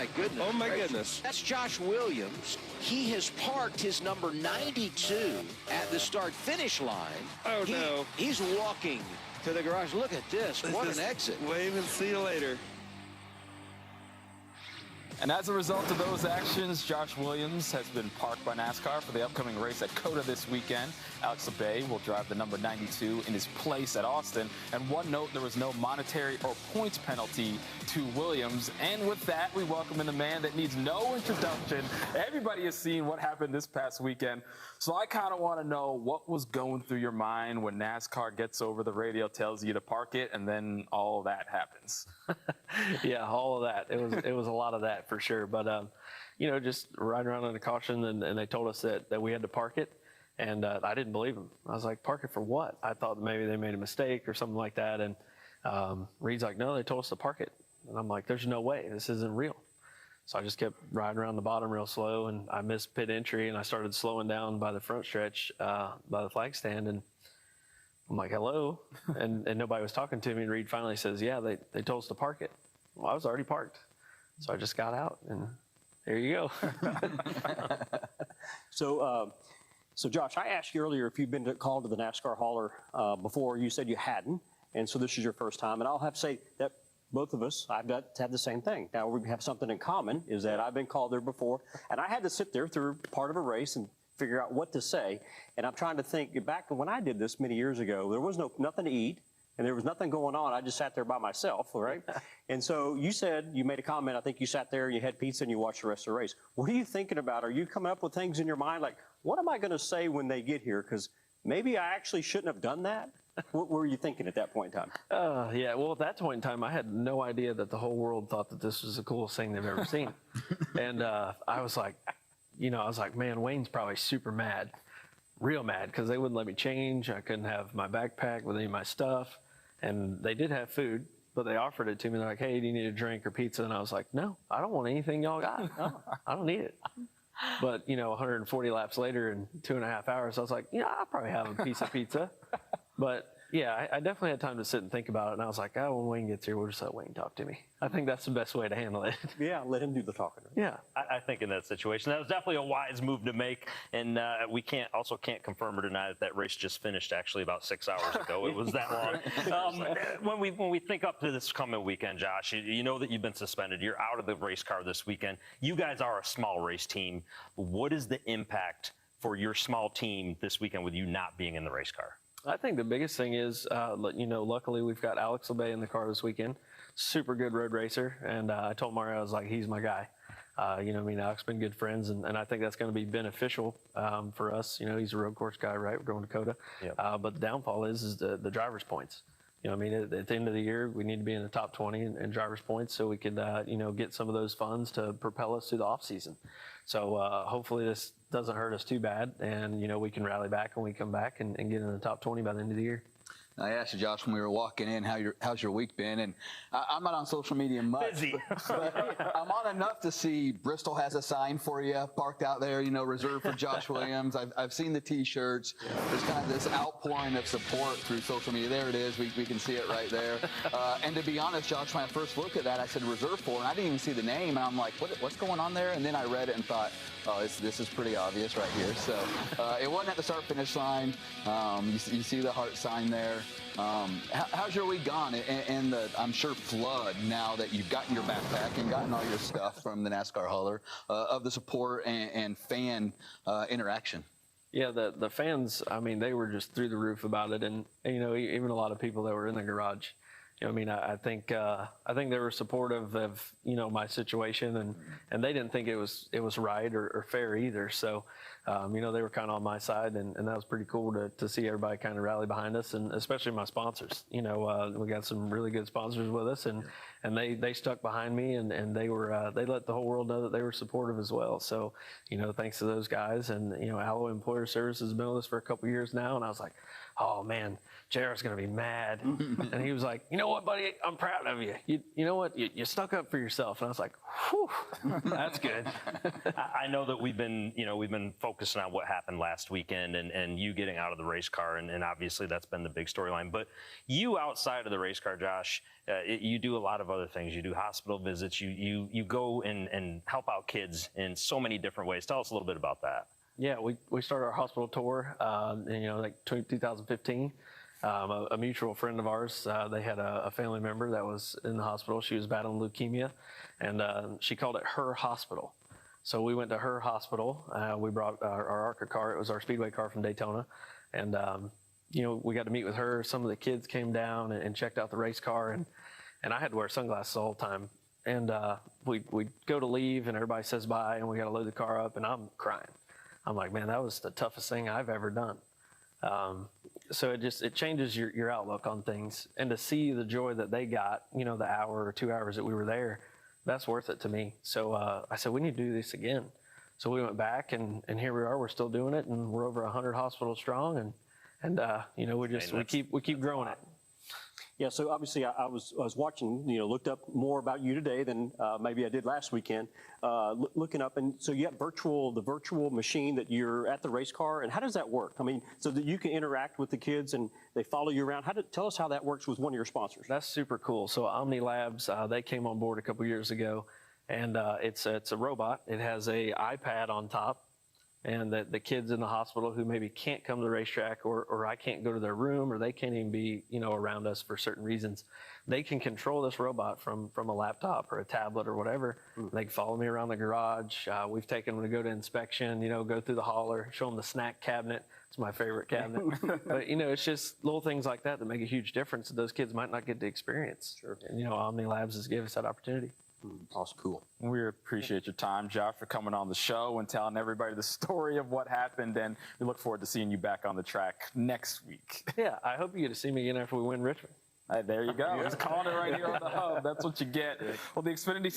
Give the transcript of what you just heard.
my goodness. Oh, my goodness. That's Josh Williams. He has parked his number 92 at the start-finish line. Oh, no. He's walking to the garage. Look at this. What an exit. Wave and see you later. And as a result of those actions, Josh Williams has been parked by NASCAR for the upcoming race at COTA this weekend. Alex Labbe will drive the number 92 in his place at Austin. And one note, there was no monetary or points penalty to Williams. And with that, we welcome in the man that needs no introduction. Everybody has seen what happened this past weekend. So I kind of want to know what was going through your mind when NASCAR gets over the radio, tells you to park it, and then all that happens. Yeah, all of that. It was a lot of that for sure. But, just riding around on a caution, and they told us that we had to park it. And I didn't believe them. I was like, park it for what? I thought maybe they made a mistake or something like that. And Reed's like, no, they told us to park it. And I'm like, there's no way. This isn't real. So I just kept riding around the bottom real slow, and I missed pit entry, and I started slowing down by the front stretch by the flag stand. And I'm like, hello? and nobody was talking to me. And Reed finally says, yeah, they told us to park it. Well, I was already parked. So I just got out, and there you go. So Josh, I asked you earlier if you've been called to the NASCAR hauler before. You said you hadn't, and so this is your first time. And I'll have to say that both of us, I've got to have the same thing. Now, we have something in common, is that I've been called there before, and I had to sit there through part of a race and figure out what to say. And I'm trying to think back when I did this many years ago, there was nothing to eat, and there was nothing going on. I just sat there by myself, all right? And so you said, you made a comment, I think you sat there and you had pizza and you watched the rest of the race. What are you thinking about? Are you coming up with things in your mind like, what am I going to say when they get here? Because maybe I actually shouldn't have done that. What were you thinking at that point in time? Yeah, well, at that point in time, I had no idea that the whole world thought that this was the coolest thing they've ever seen. And I was like, man, Wayne's probably super mad, real mad, because they wouldn't let me change. I couldn't have my backpack with any of my stuff. And they did have food, but they offered it to me. They're like, hey, do you need a drink or pizza? And I was like, no, I don't want anything y'all got. No, I don't need it. But, 140 laps later in 2.5 hours, I was like, I'll probably have a piece of pizza. But, yeah, I definitely had time to sit and think about it. And I was like, when Wayne gets here, we'll just let Wayne talk to me. I think that's the best way to handle it. Yeah, let him do the talking. Right? Yeah. I think in that situation, that was definitely a wise move to make. And we can't confirm or deny that race just finished actually about 6 hours ago. It was that long. When we think up to this coming weekend, Josh, you know that you've been suspended. You're out of the race car this weekend. You guys are a small race team. What is the impact for your small team this weekend with you not being in the race car? I think the biggest thing is, luckily we've got Alex Labbe in the car this weekend. Super good road racer. And I told Mario, I was like, he's my guy. Alex been good friends, and I think that's going to be beneficial for us. He's a road course guy, right? We're going to COTA. Yep. But the downfall is the driver's points. At the end of the year, we need to be in the top 20 in driver's points so we could, get some of those funds to propel us through the off season. So hopefully this doesn't hurt us too bad, and we can rally back when we come back and get in the top 20 by the end of the year. I asked you, Josh, when we were walking in, how's your week been? And I'm not on social media much. Busy. But I'm on enough to see Bristol has a sign for you parked out there, reserved for Josh Williams. I've seen the T-shirts. There's kind of this outpouring of support through social media. There it is. We can see it right there. And to be honest, Josh, when I first looked at that, I said reserved for, and I didn't even see the name. And I'm like, what's going on there? And then I read it and thought, this is pretty obvious right here. So it wasn't at the start-finish line. You see the heart sign there. How's your week gone? And the, I'm sure, flood now that you've gotten your backpack and gotten all your stuff from the NASCAR hauler of the support and fan interaction. Yeah, the fans, they were just through the roof about it. And even a lot of people that were in the garage. I think they were supportive of my situation, and they didn't think it was right or fair either. So they were kind of on my side, and that was pretty cool to see everybody kind of rally behind us, and especially my sponsors. We got some really good sponsors with us, and they stuck behind me, and they let the whole world know that they were supportive as well. So thanks to those guys, and Alloy Employer Services has been with us for a couple years now, and I was like, oh man, JR's gonna be mad. And he was like, you know what, buddy, I'm proud of you. You know what, you stuck up for yourself. And I was like, whew, that's good. I know that we've been focused focusing on what happened last weekend and you getting out of the race car, and obviously that's been the big storyline. But you outside of the race car, Josh, you do a lot of other things. You do hospital visits. You go and help out kids in so many different ways. Tell us a little bit about that. Yeah, we started our hospital tour, like 2015. A mutual friend of ours, they had a family member that was in the hospital. She was battling leukemia, and she called it her hospital. So we went to her hospital. We brought our ARCA car. It was our speedway car from Daytona, and we got to meet with her. Some of the kids came down and checked out the race car, and I had to wear sunglasses all the time. And we go to leave, and everybody says bye, and we got to load the car up, and I'm crying. I'm like, man, that was the toughest thing I've ever done. So it changes your outlook on things, and to see the joy that they got, the hour or 2 hours that we were there, that's worth it to me. So I said, we need to do this again. So we went back, and here we are. We're still doing it, and we're over 100 hospitals strong, and we keep growing it. Yeah, so obviously I was watching, looked up more about you today than maybe I did last weekend, looking up. And so you have the virtual machine that you're at the race car. And how does that work? I mean, so that you can interact with the kids and they follow you around. Tell us how that works with one of your sponsors. That's super cool. So Omni Labs, they came on board a couple years ago, and it's a robot. It has a iPad on top. And the kids in the hospital who maybe can't come to the racetrack, or I can't go to their room, or they can't even be, around us for certain reasons, they can control this robot from a laptop or a tablet or whatever. They can follow me around the garage. We've taken them to go to inspection, go through the hauler, show them the snack cabinet. It's my favorite cabinet. But, it's just little things like that make a huge difference that those kids might not get to experience. Sure. And, Omni Labs has given us that opportunity. Awesome. Cool. We appreciate your time, Josh, for coming on the show and telling everybody the story of what happened. And we look forward to seeing you back on the track next week. Yeah, I hope you get to see me again after we win Richmond. There you go. Just calling it right here on the hub. That's what you get. Well, the Xfinity